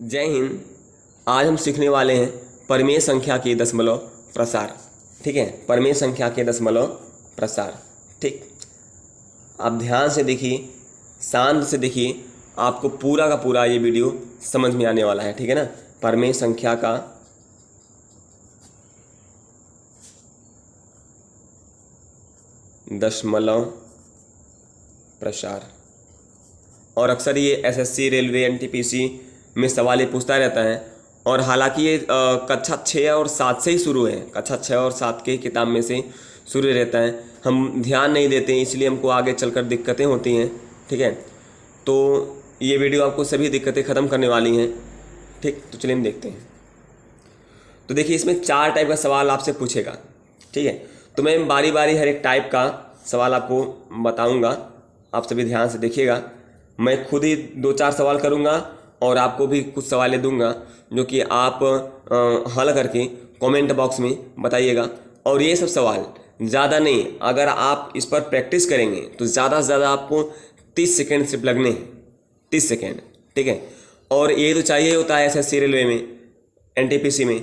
जय हिंद। आज हम सीखने वाले हैं परिमेय संख्या के दशमलव प्रसार। ठीक है, परिमेय संख्या के दशमलव प्रसार। ठीक, आप ध्यान से देखिए, शांत से देखिए, आपको पूरा का पूरा ये वीडियो समझ में आने वाला है। ठीक है ना। परिमेय संख्या का दशमलव प्रसार। और अक्सर ये एसएससी, रेलवे, एनटीपीसी में सवाल ये पूछता रहता है। और हालांकि ये कक्षा 6 और 7 से ही शुरू है, कक्षा 6 और 7 के किताब में से शुरू रहता है। हम ध्यान नहीं देते हैं, इसलिए हमको आगे चलकर दिक्कतें होती हैं। ठीक है, तो ये वीडियो आपको सभी दिक्कतें ख़त्म करने वाली हैं। ठीक, तो चलिए हम देखते हैं। तो देखिए, इसमें 4 टाइप का सवाल आपसे पूछेगा। ठीक है, तो मैं बारी बारी हर एक टाइप का सवाल आपको बताऊंगा, आप सभी ध्यान से देखिएगा। मैं खुद ही 2-4 सवाल करूंगा और आपको भी कुछ सवालें दूंगा जो कि आप हल करके कमेंट बॉक्स में बताइएगा। और ये सब सवाल ज़्यादा नहीं, अगर आप इस पर प्रैक्टिस करेंगे तो ज़्यादा से ज़्यादा आपको 30 सेकेंड सिर्फ लगने हैं, 30 सेकेंड। ठीक है, और ये तो चाहिए होता है एसएससी, रेलवे में, एनटीपीसी में,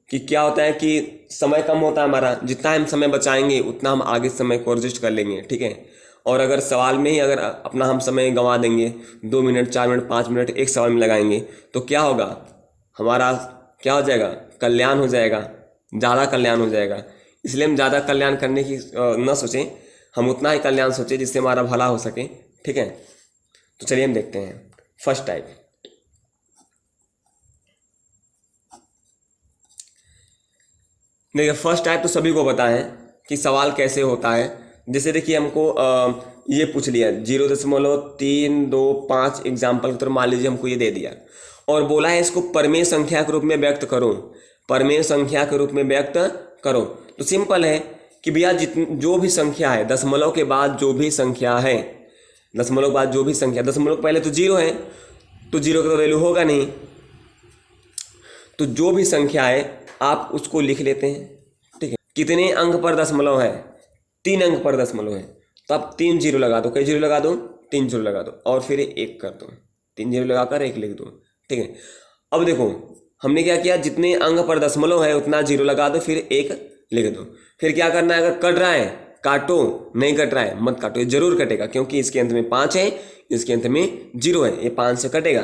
कि क्या होता है कि समय कम होता है हमारा, जितना हम समय बचाएंगे उतना हम आगे समय को एडजस्ट कर लेंगे। ठीक है, और अगर सवाल में ही अगर अपना हम समय गंवा देंगे, 2 मिनट, 4 मिनट, 5 मिनट एक सवाल में लगाएंगे, तो क्या होगा, हमारा क्या हो जाएगा, कल्याण हो जाएगा, ज़्यादा कल्याण हो जाएगा। इसलिए हम ज़्यादा कल्याण करने की न सोचें, हम उतना ही कल्याण सोचें जिससे हमारा भला हो सके। ठीक है, तो चलिए हम देखते हैं फर्स्ट टाइप। देखिए, फर्स्ट टाइप तो सभी को पता है कि सवाल कैसे होता है। जैसे देखिए, हमको ये पूछ लिया 0.325 एग्जाम्पल के तरह, मान लीजिए हमको ये दे दिया और बोला है इसको परिमेय संख्या के रूप में व्यक्त करो, परिमेय संख्या के रूप में व्यक्त करो। तो सिंपल है कि भैया जो भी संख्या है, दशमलव के बाद जो भी संख्या है, दशमलव के बाद जो भी संख्या, दशमलव पहले तो 0 है, तो 0 का तो वैल्यू होगा नहीं, तो जो भी संख्या है आप उसको लिख लेते हैं। ठीक है, कितने अंक पर दशमलव है, 3 अंक पर दशमलव है, तो आप 3 जीरो लगा दो। कई जीरो लगा दो, 3 जीरो लगा दो, और फिर 1 कर दो, 3 जीरो लगाकर 1 लिख दो। ठीक है, अब देखो हमने क्या किया, जितने अंक पर दशमलव है उतना जीरो लगा दो, फिर 1 लिख दो। फिर क्या करना है, अगर कट रहा है काटो, नहीं कट रहा है मत काटो, ये जरूर कटेगा क्योंकि इसके अंत में 5 है, इसके अंत में 0 है, ये 5 से कटेगा।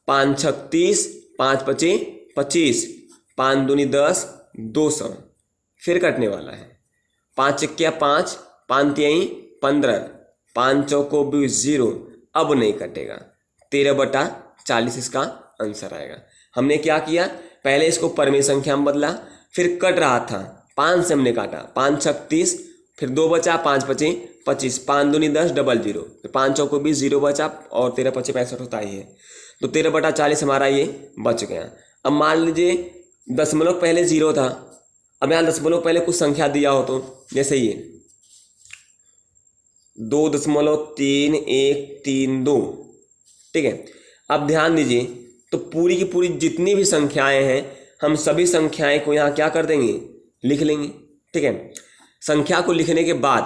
5 छक 30, 5 पचे 25, 5 दूनी 10, 200, फिर कटने वाला है। 5 चक्किया 5, 5 तिहाई 15, 5 चौको 20, 0, अब नहीं कटेगा। 13/40 इसका आंसर आएगा। हमने क्या किया, पहले इसको परिमेय संख्या में बदला, फिर कट रहा था 5 से हमने काटा, 5 छक 30, फिर 2 बचा, 5 पचे 25, 5 दूनी 10, डबल 0, 5 चौको 20, 0 बचा, और 13 पचे 65 होता ही है, तो 13/40 हमारा ये बच गया। अब मान लीजिए दशमलव पहले 0 था, अब यहाँ दशमलव पहले कुछ संख्या दिया हो, तो जैसे ये 2.3132। ठीक है, अब ध्यान दीजिए, तो पूरी की पूरी जितनी भी संख्याएं हैं, हम सभी संख्याएं को यहाँ क्या कर देंगे, लिख लेंगे। ठीक है, संख्या को लिखने के बाद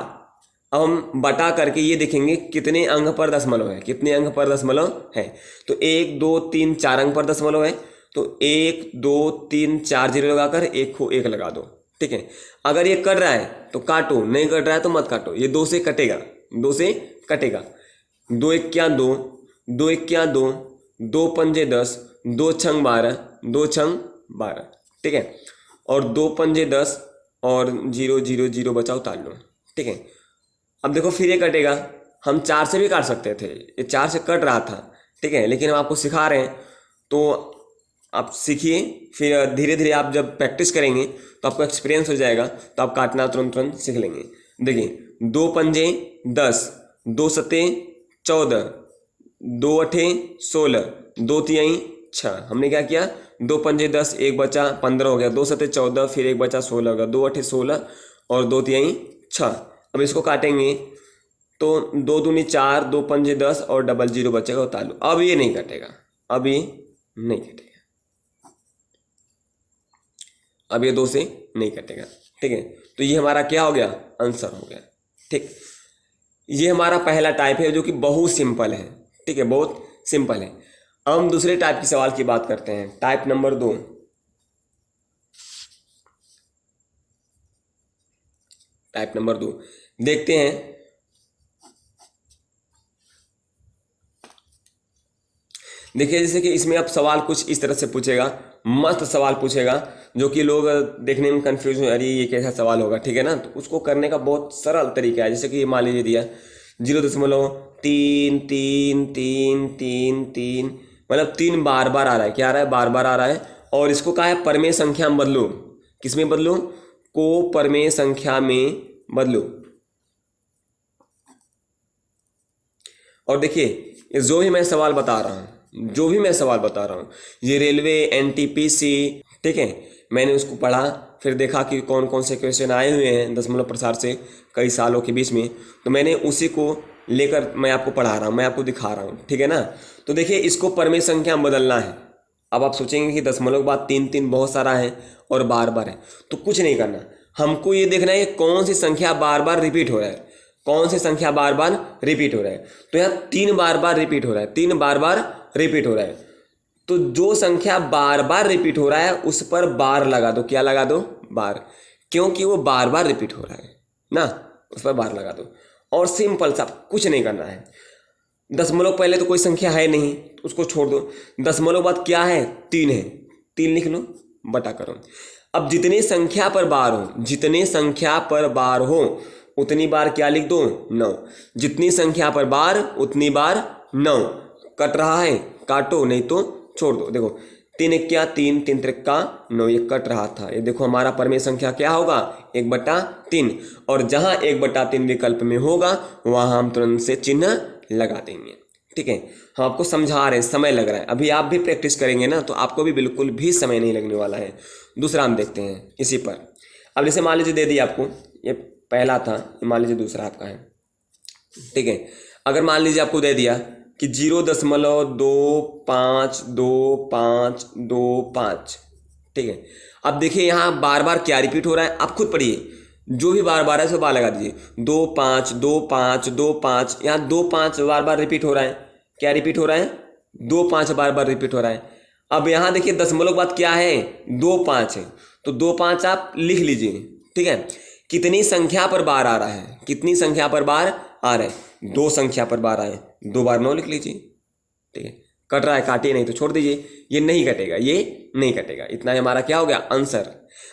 अब हम बटा करके ये देखेंगे कितने अंक पर दशमलव है, कितने अंक पर दशमलव है। तो 1, 2, 3, 4 अंक पर दशमलव है, तो 1, 2, 3, 4 जीरो लगाकर 1 को 1 लगा दो। ठीक है, अगर ये कट रहा है तो काटो, नहीं कट रहा है तो मत काटो, ये 2 से कटेगा, 2 से कटेगा। 2 1 2, 2 1 2, 2 पंजे 10, 2 छंग 12, 2 छंग 12। ठीक है, और 2 पंजे 10, और 0 0 0 बचा, उतार लो। ठीक है, अब देखो फिर ये कटेगा, हम 4 से भी काट सकते थे, ये 4 से कट रहा था। ठीक है, लेकिन हम आपको सिखा रहे हैं, तो आप सीखिए, फिर धीरे धीरे आप जब प्रैक्टिस करेंगे तो आपको एक्सपीरियंस हो जाएगा, तो आप काटना तुरंत सीख लेंगे। देखिए, 2 पंजे 10, 2 सते 14, 2 अठे 16, 2 तिहाई 6। हमने क्या किया, 2 पंजे 10, 1 बचा 15 हो गया, 2 सते 14, फिर 1 बचा 16 होगा, 2 अठे 16 और 2 तिहाई 6। अब इसको काटेंगे तो 2 दूनी 4, 2 पंजे 10 और डबल 0 बचेगा, उतार लो। अब ये नहीं कटेगा, अब ये नहीं कटेगा, अब ये 2 से नहीं कटेगा। ठीक है, तो ये हमारा क्या हो गया, आंसर हो गया। ठीक, ये हमारा पहला टाइप है जो कि बहुत सिंपल है। ठीक है, बहुत सिंपल है। अब हम दूसरे टाइप की सवाल की बात करते हैं, टाइप नंबर 2। टाइप नंबर 2 देखते हैं। देखिए जैसे कि इसमें अब सवाल कुछ इस तरह से पूछेगा, मस्त सवाल पूछेगा, जो कि लोग देखने में कंफ्यूज हो, अरे ये कैसा सवाल होगा, ठीक है ना। तो उसको करने का बहुत सरल तरीका है। जैसे कि मान लीजिए दिया 0.33333, मतलब 3 बार बार आ रहा है। क्या आ रहा है? बार बार आ रहा है। और इसको कहा है परमेय संख्या में बदलो। किस में बदलो? को परमेय संख्या में बदलो। और देखिए ये जो भी मैं सवाल बता रहा हूँ, ये रेलवे, एनटीपीसी, ठीक है, मैंने उसको पढ़ा, फिर देखा कि कौन कौन से क्वेश्चन आए हुए हैं दशमलव प्रसार से कई सालों के बीच में, तो मैंने उसी को लेकर मैं आपको पढ़ा रहा हूँ, मैं आपको दिखा रहा हूँ, ठीक है ना। तो देखिए इसको परमेय संख्या में बदलना है। अब आप सोचेंगे कि दशमलव के बाद 3 बहुत सारा है और बार बार है, तो कुछ नहीं करना, हमको ये देखना है कि कौन सी संख्या बार बार रिपीट हो रहा है, कौन सी संख्या बार बार रिपीट हो रहा है। तो यहाँ 3 बार बार रिपीट हो रहा है, 3 बार बार रिपीट हो रहा है। तो जो संख्या बार बार रिपीट हो रहा है उस पर बार लगा दो। क्या लगा दो? बार, क्योंकि वो बार बार रिपीट हो रहा है ना, उस पर बार लगा दो। और सिंपल सा, कुछ नहीं करना है। दशमलव पहले तो कोई संख्या है नहीं, उसको छोड़ दो। दशमलव बाद क्या है? 3 है, 3 लिख लो, बटा करो। अब जितनी संख्या पर बार हो, जितने संख्या पर बार हो उतनी बार क्या लिख दो? 9। जितनी संख्या पर बार उतनी बार 9। कट रहा है, काटो, नहीं तो छोड़ दो। देखो 3 एक क्या 3, 3 त्रिक्का 9, ये कट रहा था। ये देखो हमारा परमेय संख्या क्या होगा? 1/3। और जहाँ 1/3 विकल्प में होगा वहाँ हम तुरंत से चिन्ह लगा देंगे, ठीक है। हम आपको समझा रहे हैं, समय लग रहा है, अभी आप भी प्रैक्टिस करेंगे ना तो आपको भी बिल्कुल भी समय नहीं लगने वाला है। दूसरा हम देखते हैं इसी पर। अब जैसे मान लीजिए दे दिया आपको, ये पहला था, मान लीजिए दूसरा आपका है, ठीक है। अगर मान लीजिए आपको दे दिया कि 0.252525, ठीक है। अब देखिए यहाँ बार बार क्या रिपीट हो रहा है, आप खुद पढ़िए, जो भी बार बार है सो बार लगा दीजिए। 2 5 यहाँ 2 5 बार बार रिपीट हो रहा है। क्या रिपीट हो रहा है? 2 5 बार बार रिपीट हो रहा है। अब यहाँ देखिए दशमलव के बाद क्या है? 2 5 है, तो 2 5 आप लिख लीजिए, ठीक है। कितनी संख्या पर बार आ रहा है? कितनी संख्या पर बार आ रहा है? 2 संख्या पर बार आए, 2 बार 9 लिख लीजिए, ठीक है। कट रहा है, काटिए, नहीं तो छोड़ दीजिए, ये नहीं कटेगा, ये नहीं कटेगा। इतना ही हमारा क्या हो गया? आंसर।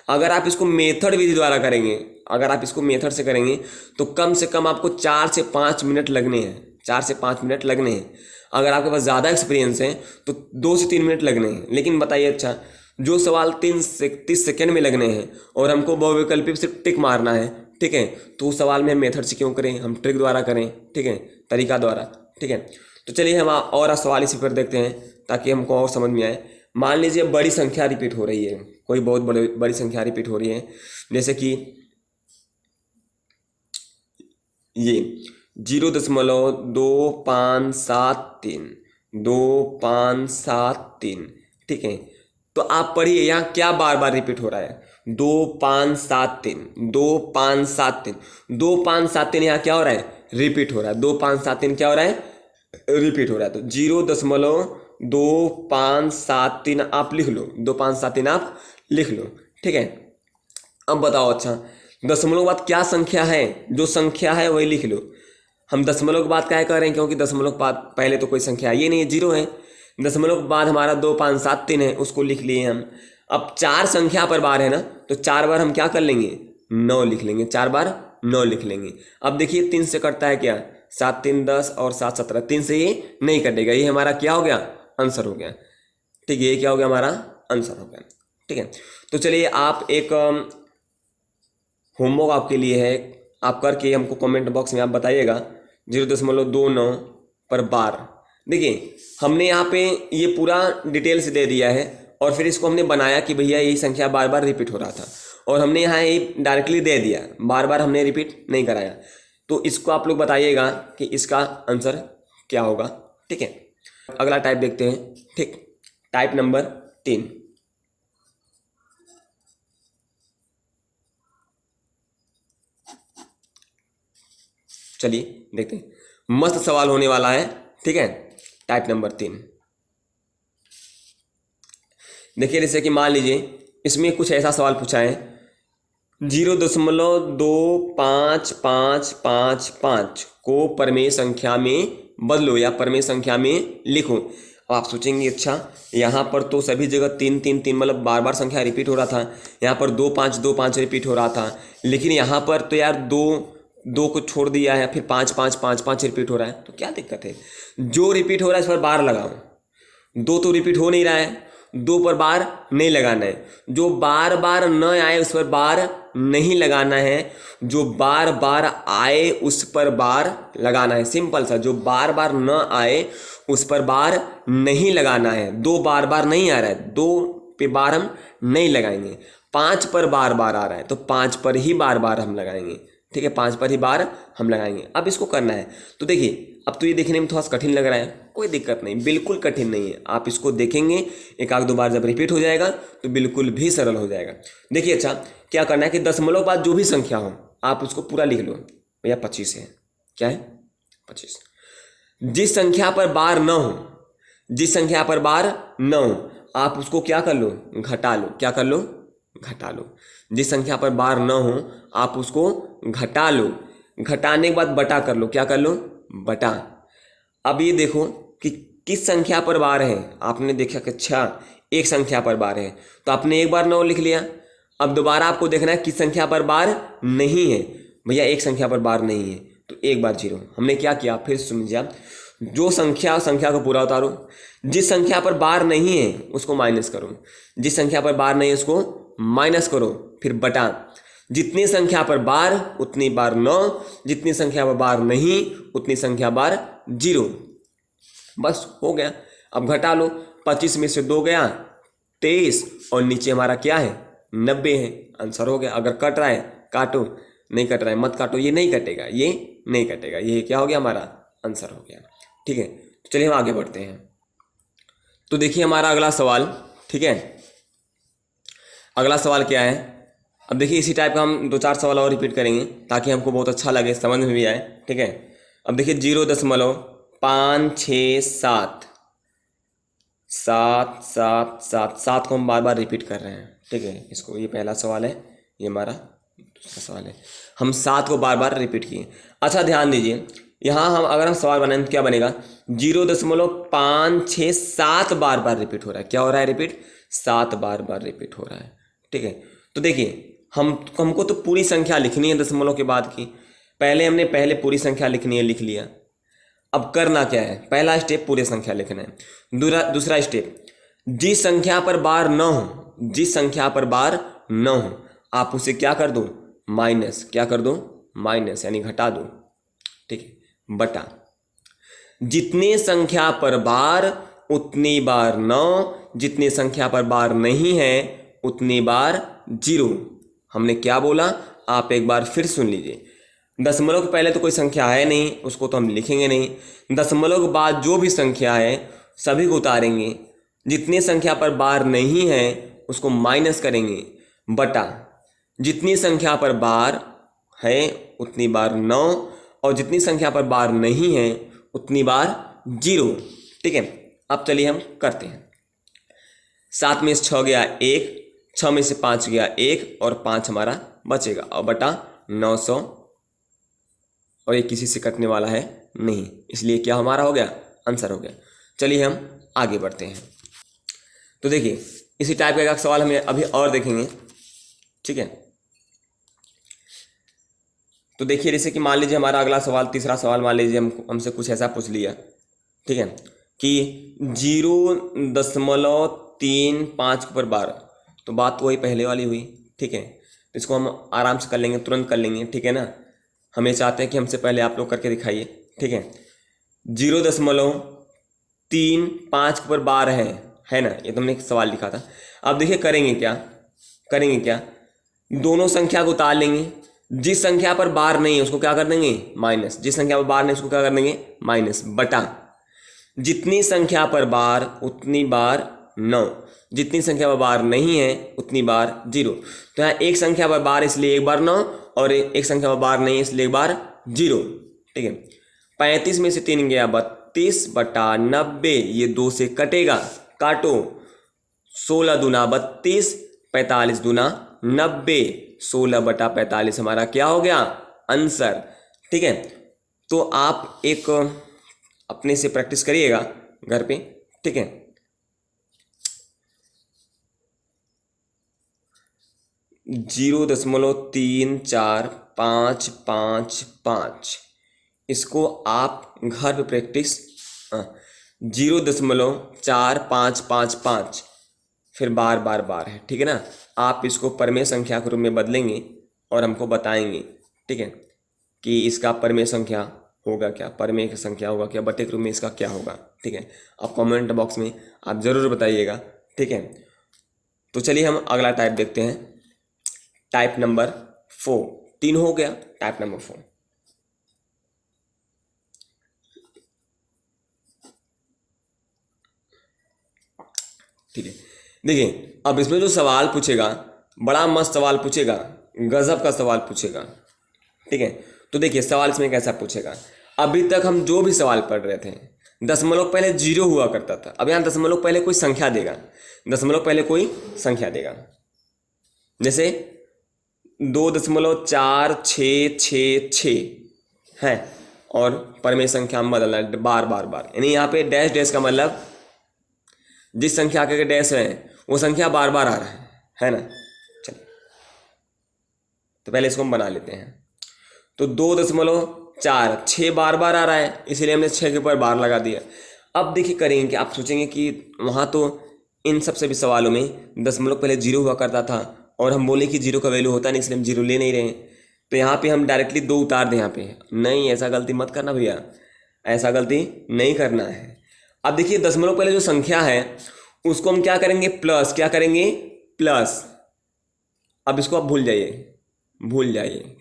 अगर आप इसको मेथड विधि द्वारा करेंगे, अगर आप इसको मेथड से करेंगे तो कम से कम आपको 4 से 5 मिनट लगने हैं, 4 से 5 मिनट लगने हैं। अगर आपके पास ज़्यादा एक्सपीरियंस है तो 2 से 3 मिनट लगने हैं। लेकिन बताइए, अच्छा जो सवाल 30 सेकेंड में लगने हैं और हमको बहुविकल्पी से टिक मारना है, ठीक है, तो उस सवाल में हम मेथड से क्यों करें, हम ट्रिक द्वारा करें, ठीक है, तरीका द्वारा, ठीक है। तो चलिए हम और सवाल इसी पर देखते हैं ताकि हमको और समझ में आए। मान लीजिए बड़ी संख्या रिपीट हो रही है, कोई बहुत बड़ी संख्या रिपीट हो रही है, जैसे कि ये 0.2573, ठीक है। तो आप पढ़िए यहाँ क्या बार बार रिपीट हो रहा है? 2573, 2573, 2573 यहाँ क्या हो रहा है? रिपीट हो रहा है। 2573 क्या हो रहा है? रिपीट हो रहा है। तो 0.2573 आप लिख लो, 2573 आप लिख लो, ठीक है। अब बताओ, अच्छा दशमलव के बाद क्या संख्या है? जो संख्या है वही लिख लो। हम दशमलव के बाद क्या कर रहे हैं? क्योंकि दशमलव के बाद पहले तो कोई संख्या ये नहीं है, 0 है। दशमलव के बाद हमारा 2573 है, उसको लिख लिए हम। अब 4 संख्या पर बार है ना, तो 4 बार हम क्या कर लेंगे? 9 लिख लेंगे, 4 बार 9 लिख लेंगे। अब देखिए 3 से कटता है क्या? 7 3 10 और 7 17, 3 से ये नहीं कटेगा, ये हमारा क्या हो गया? आंसर हो गया, ठीक है। ये क्या हो गया? हमारा आंसर हो गया, ठीक है। तो चलिए आप एक होमवर्क आपके लिए है, आप करके हमको कमेंट बॉक्स में आप बताइएगा 0.29 पर बार। देखिए हमने यहाँ पे ये पूरा डिटेल से दे दिया है और फिर इसको हमने बनाया कि भैया यही संख्या बार बार रिपीट हो रहा था और हमने यहाँ ये डायरेक्टली दे दिया, बार बार हमने रिपीट नहीं कराया। तो इसको आप लोग बताइएगा कि इसका आंसर क्या होगा, ठीक है। अगला टाइप देखते हैं, ठीक, टाइप नंबर 3। चलिए देखते हैं, मस्त सवाल होने वाला है, ठीक है। टाइप नंबर 3, देखिए जैसे कि मान लीजिए इसमें कुछ ऐसा सवाल पूछा है 0.255555 को परमेय संख्या में बदलो या परमेय संख्या में लिखो। अब आप सोचेंगे अच्छा यहाँ पर तो सभी जगह 3 मतलब बार बार संख्या रिपीट हो रहा था, यहाँ पर 2 5 रिपीट हो रहा था, लेकिन यहाँ पर तो यार दो को छोड़ दिया है, फिर 5 5 रिपीट हो रहा है, तो क्या दिक्कत है? जो रिपीट हो रहा है इस पर बार लगाओ। दो तो रिपीट हो नहीं रहा है, दो पर बार नहीं लगाना है। जो बार बार न आए उस पर बार नहीं लगाना है, जो बार बार आए उस पर बार लगाना है। सिंपल सा, जो बार बार न आए उस पर बार नहीं लगाना है। दो बार बार नहीं आ रहा है, दो पे बार हम नहीं लगाएंगे। 5 पर बार बार आ रहा है तो 5 पर ही बार बार हम लगाएंगे। ठीक है, 5 पर ही बार हम लगाएंगे। अब इसको करना है तो देखिए, अब तो ये देखने में थोड़ा सा कठिन लग रहा है, कोई दिक्कत नहीं, बिल्कुल कठिन नहीं है। आप इसको देखेंगे, एक आध दो बार जब रिपीट हो जाएगा तो बिल्कुल भी सरल हो जाएगा। देखिए अच्छा, क्या करना है कि दशमलव के बाद जो भी संख्या हो आप उसको पूरा लिख लो। भैया 25 है, क्या है 25। जिस संख्या पर बार न हो, जिस संख्या पर बार न हो आप उसको क्या कर लो, घटा लो। क्या कर लो, घटा लो। जिस संख्या पर बार न हो आप उसको घटा लो। घटाने के बाद बटा कर लो। क्या कर लो, बटा। अब ये देखो कि किस संख्या पर बार है। आपने देखा कि अच्छा एक संख्या पर बार है तो आपने एक बार 9 लिख लिया। अब दोबारा आपको देखना है किस संख्या पर बार नहीं है। भैया एक संख्या पर बार नहीं है तो एक बार 0। हमने क्या किया, फिर समझिए आप, जो संख्या को पूरा उतारो। जिस संख्या पर बार नहीं है उसको माइनस करो, जिस संख्या पर बार नहीं है उसको माइनस करो, फिर बटा। जितनी संख्या पर बार उतनी बार 9, जितनी संख्या पर बार नहीं उतनी संख्या बार 0। बस हो गया। अब घटा लो, 25 में से 2 गया 23 और नीचे हमारा क्या है 90 है। आंसर हो गया। अगर कट रहा है काटो, नहीं कट रहा है मत काटो। ये नहीं कटेगा, ये नहीं कटेगा, ये क्या हो गया हमारा आंसर हो गया। ठीक है, तो चलिए हम आगे बढ़ते हैं। तो देखिए हमारा अगला सवाल, ठीक है, अगला सवाल क्या है। अब देखिए इसी टाइप का हम 2-4 सवाल और रिपीट करेंगे ताकि हमको बहुत अच्छा लगे, समझ में भी आए। ठीक है, अब देखिए 0.567 7 को हम बार बार रिपीट कर रहे हैं। ठीक है, इसको, ये पहला सवाल है, ये हमारा दूसरा सवाल है। हम 7 को बार बार रिपीट किए। अच्छा ध्यान दीजिए, यहाँ हम अगर हम सवाल बनाएं तो क्या बनेगा, 0.567 बार बार रिपीट हो रहा है। क्या हो रहा है, रिपीट 7 बार बार रिपीट हो रहा है। ठीक है, तो देखिए हमको तो पूरी संख्या लिखनी है दशमलव के बाद की। पहले हमने पूरी संख्या लिखनी है, लिख लिया। अब करना क्या है, पहला स्टेप पूरी संख्या लिखना है। दूसरा स्टेप, जिस संख्या पर बार न हो, जिस संख्या पर बार न हो आप उसे क्या कर दो, माइनस। क्या कर दो, माइनस, यानी घटा दो। ठीक है, बटा। जितनी संख्या पर बार उतनी बार 9, जितनी संख्या पर बार नहीं है उतनी बार 0। हमने क्या बोला, आप एक बार फिर सुन लीजिए। दशमलव के पहले तो कोई संख्या है नहीं, उसको तो हम लिखेंगे नहीं। दशमलव के बाद जो भी संख्या है सभी को उतारेंगे। जितनी संख्या पर बार नहीं है उसको माइनस करेंगे, बटा। जितनी संख्या पर बार है उतनी बार 9 और जितनी संख्या पर बार नहीं है उतनी बार 0। ठीक है, अब चलिए हम करते हैं। 7 में से 6 गया 1, 6 में से 5 गया 1 और 5 हमारा बचेगा, और बटा 900, और ये किसी से कटने वाला है नहीं, इसलिए क्या हमारा हो गया, आंसर हो गया। चलिए हम आगे बढ़ते हैं। तो देखिए इसी टाइप का एक सवाल हमें अभी और देखेंगे। ठीक है, तो देखिए जैसे कि मान लीजिए हमारा अगला सवाल, तीसरा सवाल मान लीजिए हमसे कुछ ऐसा पूछ लिया। ठीक है, कि 0.35 पर बार, तो बात वही पहले वाली हुई। ठीक है, तो इसको हम आराम से कर लेंगे, तुरंत कर लेंगे। ठीक है ना, हमें चाहते हैं कि हमसे पहले आप लोग करके दिखाइए। ठीक है, 0.35 पर बार है ना, ये तुमने एक सवाल लिखा था। अब देखिए करेंगे क्या, दोनों संख्या को उतार लेंगे। जिस संख्या पर बार नहीं है उसको क्या कर देंगे, माइनस। जिस संख्या पर बार नहीं उसको क्या कर देंगे, माइनस, बटा। जितनी संख्या पर बार उतनी बार 9, जितनी संख्या पर बार नहीं है उतनी बार 0। तो यहाँ एक संख्या पर बार इसलिए एक बार 9 और एक संख्या पर बार नहीं है इसलिए एक बार 0। ठीक है, 35 में से 3 गया 32 बटा 90, ये 2 से कटेगा, काटो। 16 दूना 32, 45 दूना 90, 16/45 हमारा क्या हो गया आंसर। ठीक है, तो आप एक अपने से प्रैक्टिस करिएगा घर पे। ठीक है, 0.345555 इसको आप घर पे प्रैक्टिस 0.4555 फिर बार बार बार है। ठीक है ना, आप इसको परमेय संख्या के रूप में बदलेंगे और हमको बताएंगे। ठीक है, कि इसका परमेय संख्या होगा क्या, परमेय की संख्या होगा क्या, बटे के रूप में इसका क्या होगा। ठीक है, आप कमेंट बॉक्स में आप ज़रूर बताइएगा। ठीक है, तो चलिए हम अगला टाइप देखते हैं। टाइप नंबर 4, 3 हो गया, टाइप नंबर 4। ठीक है, देखिए अब इसमें जो सवाल पूछेगा बड़ा मस्त सवाल पूछेगा, गजब का सवाल पूछेगा। ठीक है, तो देखिए सवाल इसमें कैसा पूछेगा। अभी तक हम जो भी सवाल पढ़ रहे थे, दशमलव पहले 0 हुआ करता था, अब यहाँ दशमलव पहले कोई संख्या देगा, दशमलव पहले कोई संख्या देगा, जैसे 2.4666 है और परमेय संख्या में बदलना है बार बार बार, यानी यहाँ पे डैश डैश का मतलब जिस संख्या के डैश है वो संख्या बार बार आ रहा है ना। चलिए तो पहले इसको हम बना लेते हैं। तो 2.46 बार बार आ रहा है, इसीलिए हमने 6 के ऊपर बार लगा दिया। अब देखिए करेंगे कि आप सोचेंगे कि वहाँ तो इन सब सभी सवालों में दशमलव पहले 0 हुआ करता था और हम बोले कि 0 का वैल्यू होता नहीं, इसलिए हम 0 ले नहीं रहे हैं, तो यहाँ पे हम डायरेक्टली 2 उतार दें यहाँ पे। नहीं, ऐसा गलती मत करना भैया, ऐसा गलती नहीं करना है। अब देखिए दशमलव पहले जो संख्या है उसको हम क्या करेंगे, प्लस, क्या करेंगे प्लस। अब इसको आप भूल जाइए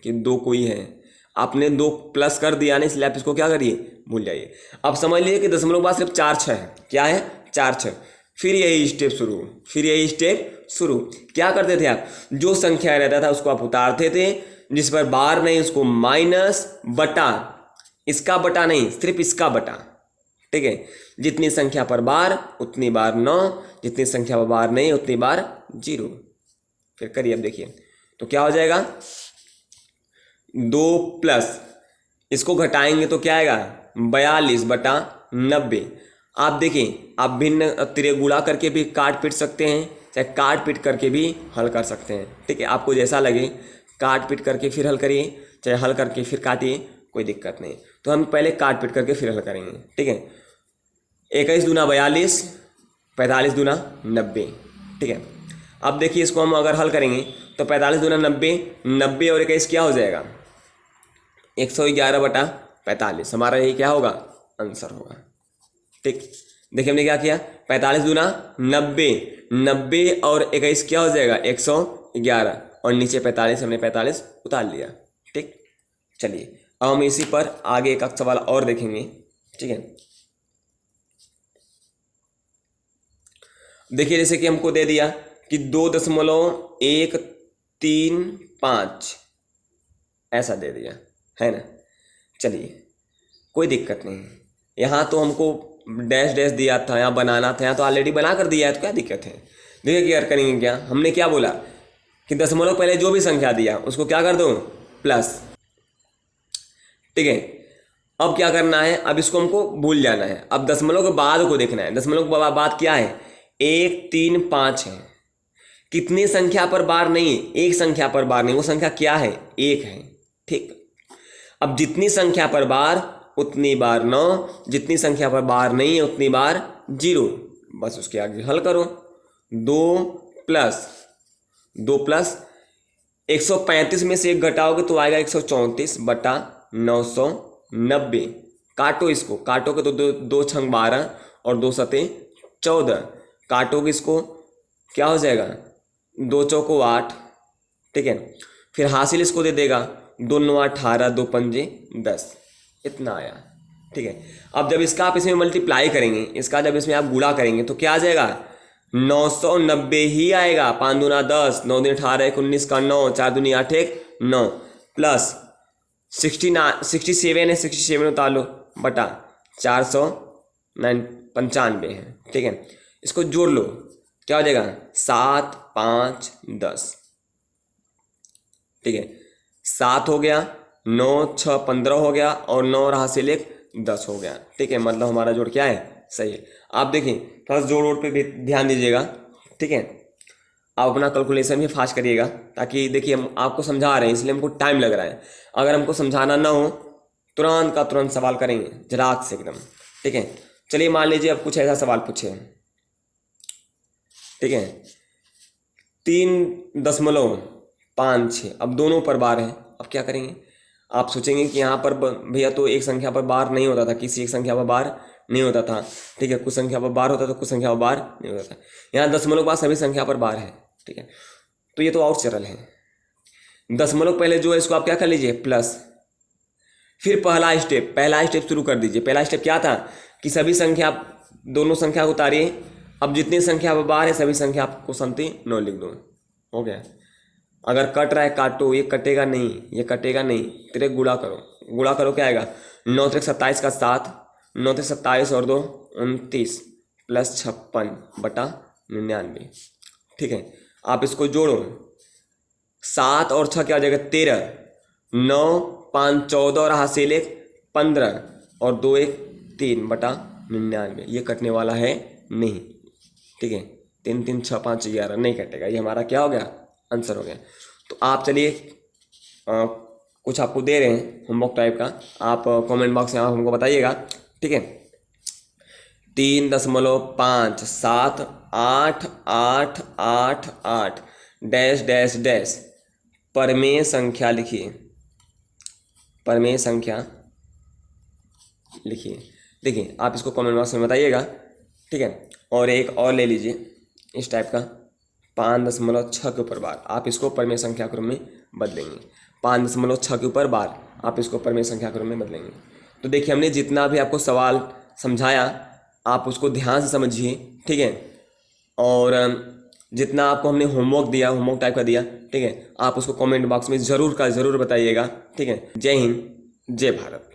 कि 2 कोई है, आपने 2 प्लस कर दिया ना, इसलिए आप इसको क्या करिए, भूल जाइए। अब समझ लीजिए कि दशमलव बाद सिर्फ 4-6 है, क्या है 4-6। फिर यही स्टेप शुरू, क्या करते थे आप, जो संख्या रहता था उसको आप उतारते थे, जिस पर बार नहीं उसको माइनस, बटा, इसका बटा नहीं सिर्फ इसका बटा। ठीक है, जितनी संख्या पर बार उतनी बार 9, जितनी संख्या पर बार नहीं उतनी बार 0। फिर करिए, अब देखिए तो क्या हो जाएगा, 2 प्लस इसको घटाएंगे तो क्या आएगा 42/90। आप देखिए आप भिन्न तिरे गुणा करके भी काट पीट सकते हैं, चाहे काट पीट करके भी हल कर सकते हैं। ठीक है, आपको जैसा लगे काट पीट करके फिर हल करिए, चाहे हल करके फिर काटिए, कोई दिक्कत नहीं। तो हम पहले काट पीट करके फिर हल करेंगे। ठीक है, 21 दूना 42, 45 दूना 90। ठीक है, अब देखिए इसको हम अगर हल करेंगे तो 45 दूना 90, 90 और 21 क्या हो जाएगा 111/45, हमारा यही क्या होगा आंसर होगा। ठीक, देखिए हमने क्या किया, 45 दूना 90, 90 और 21 क्या हो जाएगा 111, और नीचे 45 हमने 45 उतार लिया। ठीक, चलिए अब हम इसी पर आगे एक सवाल और देखेंगे। ठीक है, देखिए जैसे कि हमको दे दिया कि 2.135 ऐसा दे दिया है ना। चलिए कोई दिक्कत नहीं, यहाँ तो हमको डैश डैश दिया था, यहाँ बनाना था, यहाँ तो ऑलरेडी बना कर दिया है, तो क्या दिक्कत है। देखिए क्या करेंगे, क्या हमने क्या बोला कि दशमलव पहले जो भी संख्या दिया उसको क्या कर दो प्लस। ठीक है, अब क्या करना है, अब इसको हमको भूल जाना है, अब दशमलव के बाद को देखना है। दशमलव के बाद क्या है 1 3 5 है, कितनी संख्या पर बार नहीं, एक संख्या पर बार नहीं, वो संख्या क्या है 1 है। ठीक, अब जितनी संख्या पर बार उतनी बार 9, जितनी संख्या पर बार नहीं है उतनी बार 0, बस उसके आगे हल करो। 2 प्लस 135 में से 1 घटाओगे तो आएगा 134/990। काटो इसको, काटोगे तो 2 छंग 12 और 2 सते 14, काटोगे इसको क्या हो जाएगा 2 चौको 8। ठीक है, फिर हासिल इसको दे देगा 2 9 18, 2 पंजे 10, इतना आया। ठीक है, अब जब इसका आप इसमें मल्टीप्लाई करेंगे, इसका जब इसमें आप गुणा करेंगे तो क्या आ जाएगा 990 ही आएगा। 5 दूना 10, 9 दूनी 18, 1 19 का 9, 4 दूनी 8 1 9, प्लस 67 है, 67 उतार लो बटा 495 है। ठीक है, इसको जोड़ लो, क्या हो जाएगा 7 5 10, ठीक है। 7 हो गया, 9 6 15 हो गया और 9 रहा से लेक 10 हो गया, ठीक है। मतलब हमारा जोड़ क्या है, सही है। आप देखिए थोड़ा जोड़ वोड़ पे भी ध्यान दीजिएगा, ठीक है। आप अपना कैलकुलेशन भी फास्ट करिएगा, ताकि देखिए हम आपको समझा रहे हैं इसलिए हमको टाइम लग रहा है। अगर हमको समझाना ना हो तुरंत का तुरंत सवाल करेंगे झटाक से एकदम, ठीक है। चलिए मान लीजिए अब कुछ ऐसा सवाल पूछे, ठीक है। 3.56, अब दोनों पर बार है, अब क्या करेंगे। आप सोचेंगे कि यहाँ पर भैया तो एक संख्या पर बार नहीं होता था, किसी एक संख्या पर बार नहीं होता था, ठीक है। कुछ संख्या पर बार होता था, कुछ संख्या पर बार नहीं होता था। यहाँ दशमलव के बाद सभी संख्या पर बार है, ठीक है। तो ये तो और सरल है। दशमलव पहले जो है इसको आप क्या कर लीजिए प्लस, फिर पहला स्टेप शुरू कर दीजिए। पहला स्टेप क्या था कि सभी संख्या, दोनों संख्या को उतारिए। अब जितनी संख्या पर बार है सभी संख्या को समती 9 लिख दो, हो गया। अगर कट रहा है काटो, ये कटेगा नहीं, ये कटेगा नहीं, तेरे गुणा करो क्या आएगा 9 3 27 का 7, 9 3 27 और 2 29 प्लस 56/99, ठीक है। आप इसको जोड़ो, 7 और 6 क्या हो जाएगा 13, 9 5 14 और हासिल 15 और 2 1 3/99, ये कटने वाला है नहीं, ठीक है। 3 3 6 5 11 नहीं कटेगा, ये हमारा क्या हो गया आंसर हो गया। तो आप चलिए कुछ आपको दे रहे हैं होमवर्क टाइप का, आप कमेंट बॉक्स में आप हमको बताइएगा, ठीक है। 3.578888 डैश डैश डैश परमेय संख्या लिखिए, परमेय संख्या लिखिए। देखिए आप इसको कमेंट बॉक्स में बताइएगा, ठीक है। और एक और ले लीजिए इस टाइप का 5.6 के ऊपर बार, आप इसको परमेय संख्या क्रम में बदलेंगे। 5.6 के ऊपर बार आप इसको परमेय संख्या क्रम में बदलेंगे। तो देखिए हमने जितना भी आपको सवाल समझाया आप उसको ध्यान से समझिए, ठीक है। और जितना आपको हमने होमवर्क दिया, होमवर्क टाइप का दिया, ठीक है, आप उसको कमेंट बॉक्स में ज़रूर का ज़रूर बताइएगा, ठीक है। जय हिंद, जय भारत।